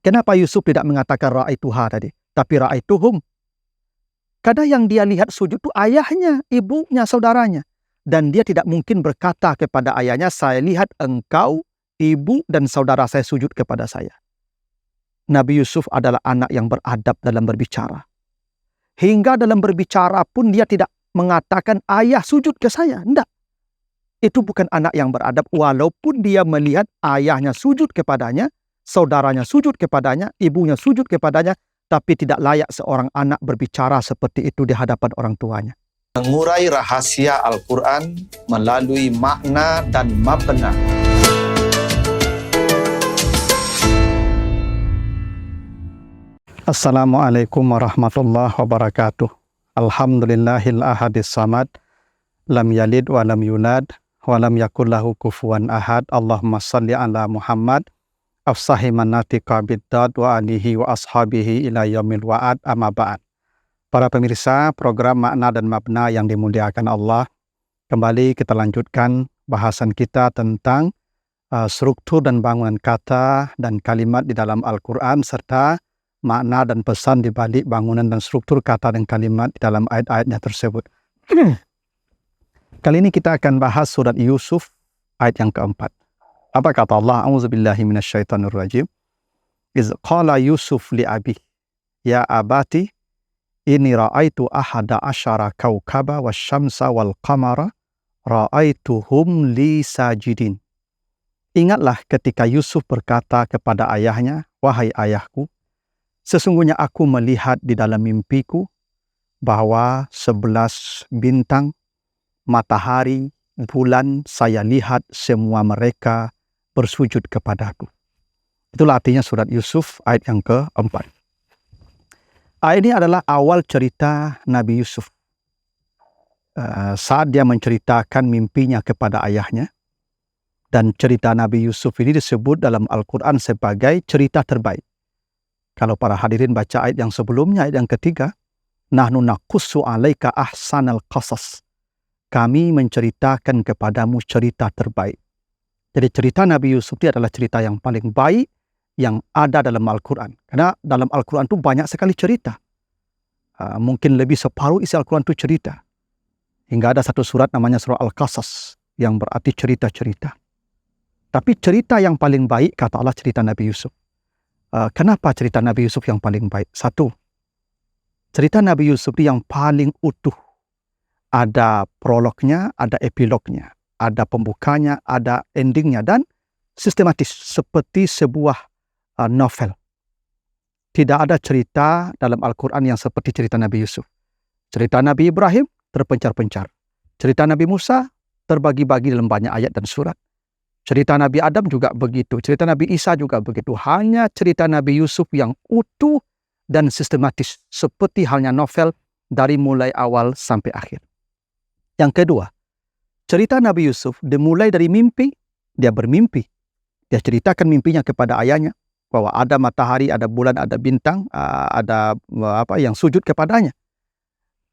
Kenapa Yusuf tidak mengatakan ra'aituha tadi, tapi ra'aituhum? Karena yang dia lihat sujud itu ayahnya, ibunya, saudaranya. Dan dia tidak mungkin berkata kepada ayahnya, saya lihat engkau, ibu, dan saudara saya sujud kepada saya. Nabi Yusuf adalah anak yang beradab dalam berbicara. Hingga dalam berbicara pun dia tidak mengatakan ayah sujud ke saya. Tidak. Itu bukan anak yang beradab walaupun dia melihat ayahnya sujud kepadanya, saudaranya sujud kepadanya, ibunya sujud kepadanya, tapi tidak layak seorang anak berbicara seperti itu di hadapan orang tuanya. Mengurai rahasia Al-Quran melalui makna dan mabna. Assalamualaikum warahmatullahi wabarakatuh. Alhamdulillahil ahadis samad, lam yalid wa lam yulad, wa lam yakul lahu kufuwan ahad. Allahumma salli ala Muhammad, afsahi manatika biddad wa alihi wa ashabihi ila yaumil wa'ad, amma ba'd. Para pemirsa program Makna dan Mabna yang dimuliakan Allah, kembali kita lanjutkan bahasan kita tentang struktur dan bangunan kata dan kalimat di dalam Al-Quran, serta makna dan pesan di balik bangunan dan struktur kata dan kalimat di dalam ayat-ayatnya tersebut. Kali ini kita akan bahas surat Yusuf ayat yang keempat. Apa kata Allah? A'udzubillahi minasyaitonirrajim. Iz qala Yusuf li abi, ya abati, ini ra'aitu ahada asyara kaukaba wasyamsa wal qamara ra'aituhum li sajidin. Ingatlah ketika Yusuf berkata kepada ayahnya, wahai ayahku, sesungguhnya aku melihat di dalam mimpiku bahwa 11 bintang, matahari, bulan, saya lihat semua mereka bersujud kepadaku. Itulah artinya surat Yusuf ayat yang keempat. Ayat ini adalah awal cerita Nabi Yusuf. Saat dia menceritakan mimpinya kepada ayahnya. Dan cerita Nabi Yusuf ini disebut dalam Al-Quran sebagai cerita terbaik. Kalau para hadirin baca ayat yang sebelumnya, ayat yang ketiga, nahnu naqussu 'alaika ahsanal qasas. Kami menceritakan kepadamu cerita terbaik. Jadi cerita Nabi Yusuf ini adalah cerita yang paling baik yang ada dalam Al-Quran. Karena dalam Al-Quran itu banyak sekali cerita. Mungkin lebih separuh isi Al-Quran itu cerita. Hingga ada satu surat namanya surah Al-Qasas yang berarti cerita-cerita. Tapi cerita yang paling baik, kata Allah, cerita Nabi Yusuf. Kenapa cerita Nabi Yusuf yang paling baik? Satu, cerita Nabi Yusuf yang paling utuh. Ada prolognya, ada epilognya, ada pembukanya, ada endingnya, dan sistematis seperti sebuah novel. Tidak ada cerita dalam Al-Quran yang seperti cerita Nabi Yusuf. Cerita Nabi Ibrahim terpencar-pencar. Cerita Nabi Musa terbagi-bagi dalam banyak ayat dan surat. Cerita Nabi Adam juga begitu. Cerita Nabi Isa juga begitu. Hanya cerita Nabi Yusuf yang utuh dan sistematis. Seperti halnya novel dari mulai awal sampai akhir. Yang kedua, cerita Nabi Yusuf dimulai dari mimpi. Dia bermimpi. Dia ceritakan mimpinya kepada ayahnya. Bahwa ada matahari, ada bulan, ada bintang, ada yang sujud kepadanya.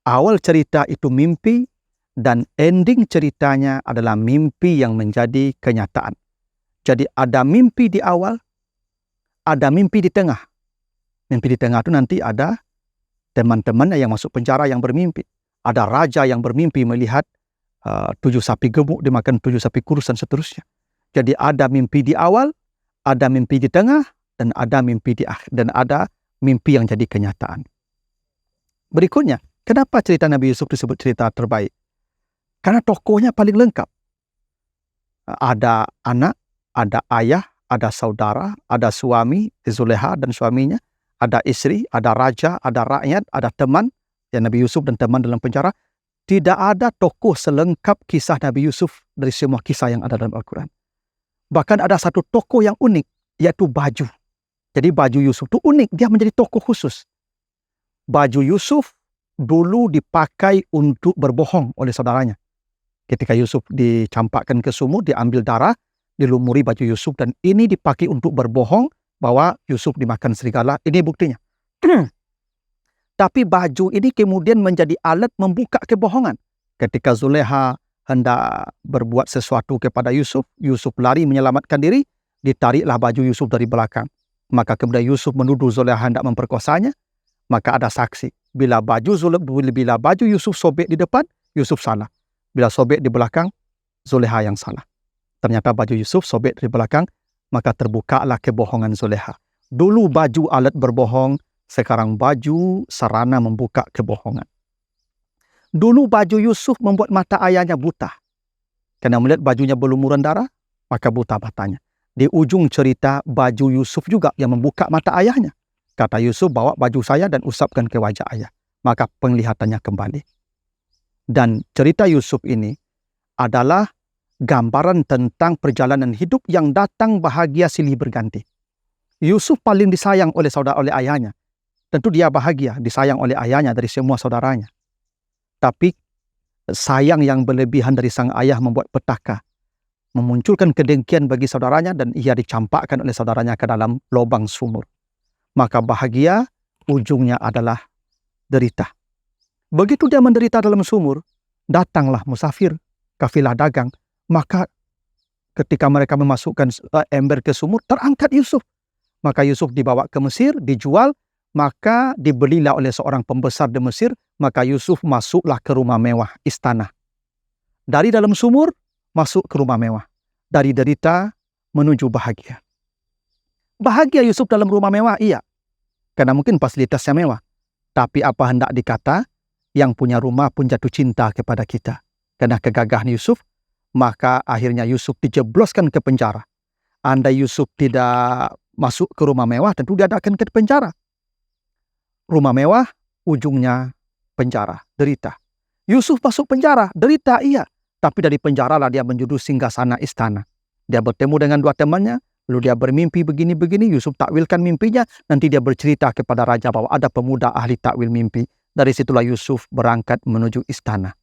Awal cerita itu mimpi. Dan ending ceritanya adalah mimpi yang menjadi kenyataan. Jadi ada mimpi di awal, ada mimpi di tengah. Mimpi di tengah itu nanti ada teman-temannya yang masuk penjara yang bermimpi. Ada raja yang bermimpi melihat 7 sapi gemuk dimakan 7 sapi kurus dan seterusnya. Jadi ada mimpi di awal, ada mimpi di tengah, dan ada mimpi di akhir. Dan ada mimpi yang jadi kenyataan. Berikutnya, kenapa cerita Nabi Yusuf disebut cerita terbaik? Karena tokohnya paling lengkap. Ada anak, ada ayah, ada saudara, ada suami, Zulekha dan suaminya, ada istri, ada raja, ada rakyat, ada teman, ya Nabi Yusuf dan teman dalam penjara. Tidak ada tokoh selengkap kisah Nabi Yusuf dari semua kisah yang ada dalam Al-Quran. Bahkan ada satu tokoh yang unik, yaitu baju. Jadi baju Yusuf itu unik, dia menjadi tokoh khusus. Baju Yusuf dulu dipakai untuk berbohong oleh saudaranya. Ketika Yusuf dicampakkan ke sumur, diambil darah, dilumuri baju Yusuf, dan ini dipakai untuk berbohong bahwa Yusuf dimakan serigala. Ini buktinya. Tapi baju ini kemudian menjadi alat membuka kebohongan. Ketika Zulekha hendak berbuat sesuatu kepada Yusuf, Yusuf lari menyelamatkan diri, ditariklah baju Yusuf dari belakang. Maka kemudian Yusuf menuduh Zulekha hendak memperkosanya. Maka ada saksi. Bila baju Yusuf sobek di depan, Yusuf salah. Bila sobek di belakang, Zulekha yang salah. Ternyata baju Yusuf sobek di belakang, maka terbukalah kebohongan Zulekha. Dulu baju alat berbohong, sekarang baju sarana membuka kebohongan. Dulu baju Yusuf membuat mata ayahnya buta. Karena melihat bajunya berlumuran darah, maka buta matanya. Di ujung cerita, baju Yusuf juga yang membuka mata ayahnya. Kata Yusuf, bawa baju saya dan usapkan ke wajah ayah. Maka penglihatannya kembali. Dan cerita Yusuf ini adalah gambaran tentang perjalanan hidup yang datang bahagia silih berganti. Yusuf paling disayang oleh ayahnya. Tentu dia bahagia, disayang oleh ayahnya dari semua saudaranya. Tapi sayang yang berlebihan dari sang ayah membuat petaka, memunculkan kedengkian bagi saudaranya, dan ia dicampakkan oleh saudaranya ke dalam lubang sumur. Maka bahagia ujungnya adalah derita. Begitu dia menderita dalam sumur, datanglah musafir, kafilah dagang. Maka ketika mereka memasukkan ember ke sumur, terangkat Yusuf. Maka Yusuf dibawa ke Mesir, dijual, maka dibelilah oleh seorang pembesar di Mesir. Maka Yusuf masuklah ke rumah mewah, istana. Dari dalam sumur, masuk ke rumah mewah. Dari derita menuju bahagia. Bahagia Yusuf dalam rumah mewah, iya. Karena mungkin fasilitasnya mewah. Tapi apa hendak dikata, yang punya rumah pun jatuh cinta kepada kita. Karena kegagahan Yusuf, maka akhirnya Yusuf dijebloskan ke penjara. Andai Yusuf tidak masuk ke rumah mewah, tentu dia akan ke penjara. Rumah mewah, ujungnya penjara, derita. Yusuf masuk penjara, derita, iya. Tapi dari penjara lah dia menuju singgasana istana. Dia bertemu dengan dua temannya, lalu dia bermimpi begini-begini. Yusuf takwilkan mimpinya, nanti dia bercerita kepada raja bahwa ada pemuda ahli takwil mimpi. Dari situlah Yusuf berangkat menuju istana.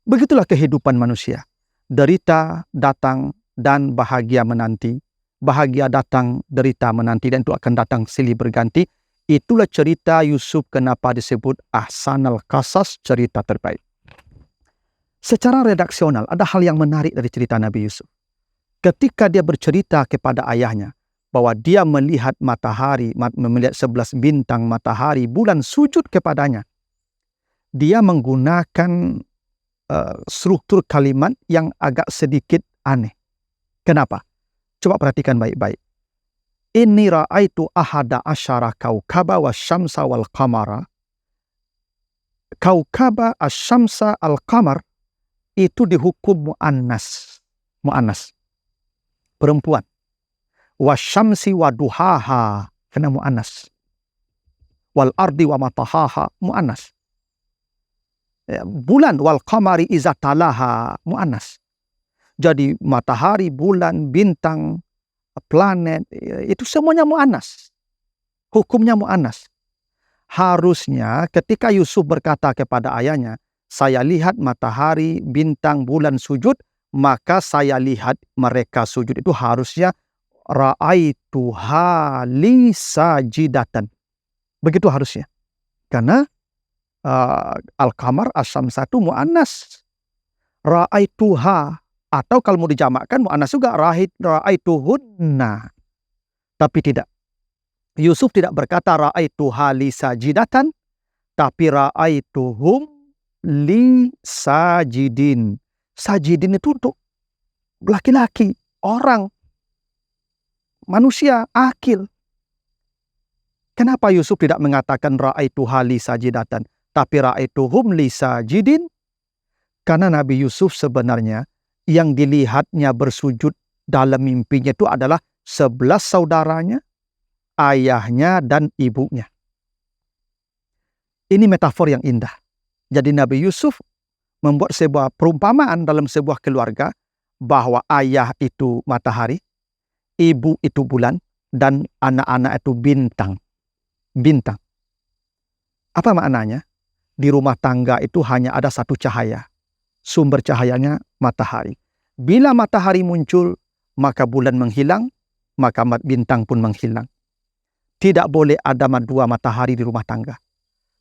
Begitulah kehidupan manusia. Derita datang dan bahagia menanti. Bahagia datang, derita menanti, dan itu akan datang silih berganti. Itulah cerita Yusuf kenapa disebut ahsanal qasas, cerita terbaik. Secara redaksional, ada hal yang menarik dari cerita Nabi Yusuf. Ketika dia bercerita kepada ayahnya bahwa dia melihat matahari, melihat 11 bintang, matahari, bulan sujud kepadanya, dia menggunakan struktur kalimat yang agak sedikit aneh. Kenapa? Coba perhatikan baik-baik. Inni ra'aitu ahada asyara kaukaba wa syamsa wal qamara. Kaukaba asyamsa al qamar itu dihukum mu'annas. Mu'annas. Perempuan. Wa syamsi wa duhaha. Kena mu'annas. Wal ardi wa matahaha. Mu'annas. Bulan wal qamari izatalaha. Mu'annas. Jadi matahari, bulan, bintang, planet, itu semuanya mu'annas. Hukumnya mu'annas. Harusnya ketika Yusuf berkata kepada ayahnya, saya lihat matahari, bintang, bulan sujud, maka saya lihat mereka sujud. Itu harusnya ra'aituha li sajidatan. Begitu harusnya. Karena al-qamar asy-syamsatu mu'annas. Ra'aituha. Atau kalau mau dijamakkan mu'annas juga ra'aituhunna. Tapi tidak. Yusuf tidak berkata ra'aituha li sajidatan, tapi ra'aituhum li sajidin. Sajidin itu untuk laki-laki, orang, manusia, akil. Kenapa Yusuf tidak mengatakan ra'aituha li sajidatan, tapi ra'aituhum li sajidin? Karena Nabi Yusuf sebenarnya yang dilihatnya bersujud dalam mimpinya itu adalah 11 saudaranya, ayahnya, dan ibunya. Ini metafor yang indah. Jadi Nabi Yusuf membuat sebuah perumpamaan dalam sebuah keluarga bahwa ayah itu matahari, ibu itu bulan, dan anak-anak itu bintang. Bintang. Apa maknanya? Di rumah tangga itu hanya ada satu cahaya. Sumber cahayanya matahari. Bila matahari muncul, maka bulan menghilang, maka bintang pun menghilang. Tidak boleh ada dua matahari di rumah tangga.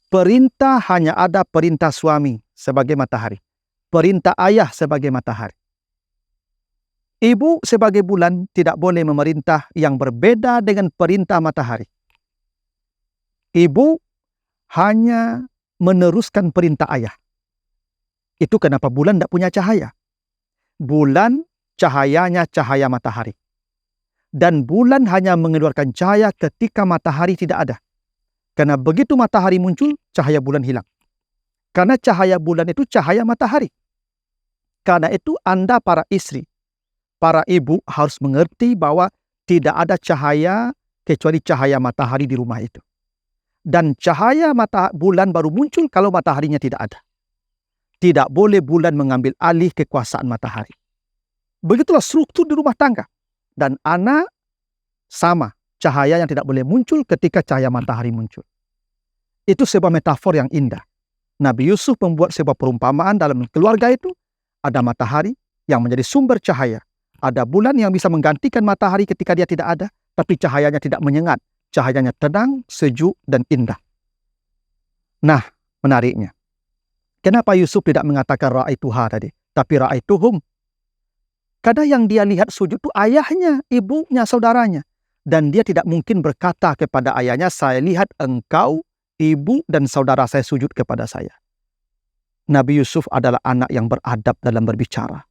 Perintah hanya ada perintah suami sebagai matahari. Perintah ayah sebagai matahari. Ibu sebagai bulan tidak boleh memerintah yang berbeda dengan perintah matahari. Ibu hanya meneruskan perintah ayah. Itu kenapa bulan tidak punya cahaya. Bulan cahayanya cahaya matahari. Dan bulan hanya mengeluarkan cahaya ketika matahari tidak ada. Karena begitu matahari muncul, cahaya bulan hilang. Karena cahaya bulan itu cahaya matahari. Karena itu Anda para istri, para ibu harus mengerti bahwa tidak ada cahaya kecuali cahaya matahari di rumah itu. Dan cahaya bulan baru muncul kalau mataharinya tidak ada. Tidak boleh bulan mengambil alih kekuasaan matahari. Begitulah struktur di rumah tangga. Dan anak sama, cahaya yang tidak boleh muncul ketika cahaya matahari muncul. Itu sebuah metafor yang indah. Nabi Yusuf membuat sebuah perumpamaan dalam keluarga itu. Ada matahari yang menjadi sumber cahaya. Ada bulan yang bisa menggantikan matahari ketika dia tidak ada, tapi cahayanya tidak menyengat. Cahayanya tenang, sejuk, dan indah. Nah, menariknya. Kenapa Yusuf tidak mengatakan ra'aituha tadi, tapi ra'aituhum? Karena yang dia lihat sujud itu ayahnya, ibunya, saudaranya. Dan dia tidak mungkin berkata kepada ayahnya, saya lihat engkau, ibu, dan saudara saya sujud kepada saya. Nabi Yusuf adalah anak yang beradab dalam berbicara.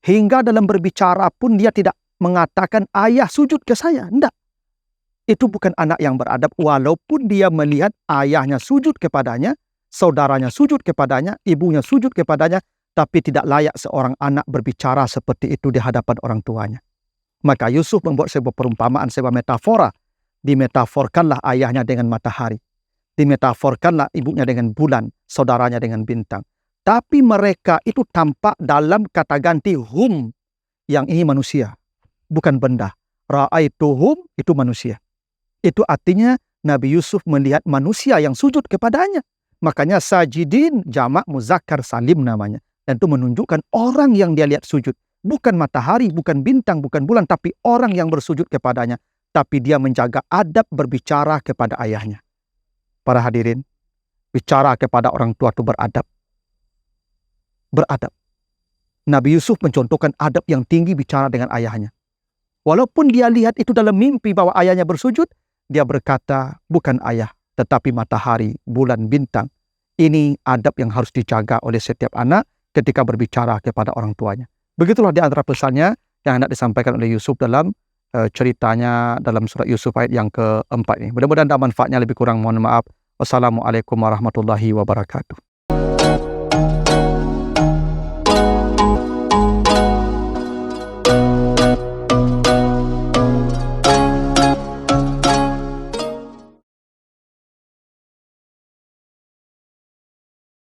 Hingga dalam berbicara pun dia tidak mengatakan ayah sujud ke saya. Tidak. Itu bukan anak yang beradab walaupun dia melihat ayahnya sujud kepadanya, saudaranya sujud kepadanya, ibunya sujud kepadanya, tapi tidak layak seorang anak berbicara seperti itu di hadapan orang tuanya. Maka Yusuf membuat sebuah perumpamaan, sebuah metafora. Dimetaforkanlah ayahnya dengan matahari. Dimetaforkanlah ibunya dengan bulan, saudaranya dengan bintang. Tapi mereka itu tampak dalam kata ganti hum. Yang ini manusia, bukan benda. Ra'aituhum itu manusia. Itu artinya Nabi Yusuf melihat manusia yang sujud kepadanya. Makanya sajidin jamak muzakkar salim namanya. Dan itu menunjukkan orang yang dia lihat sujud. Bukan matahari, bukan bintang, bukan bulan. Tapi orang yang bersujud kepadanya. Tapi dia menjaga adab berbicara kepada ayahnya. Para hadirin, bicara kepada orang tua itu beradab. Beradab. Nabi Yusuf mencontohkan adab yang tinggi bicara dengan ayahnya. Walaupun dia lihat itu dalam mimpi bahwa ayahnya bersujud, dia berkata, bukan ayah, tetapi matahari, bulan, bintang. Ini adab yang harus dijaga oleh setiap anak ketika berbicara kepada orang tuanya. Begitulah di antara pesannya yang hendak disampaikan oleh Yusuf dalam ceritanya dalam surat Yusuf ayat yang keempat ini. Mudah-mudahan ada manfaatnya, lebih kurang mohon maaf. Wassalamualaikum warahmatullahi wabarakatuh.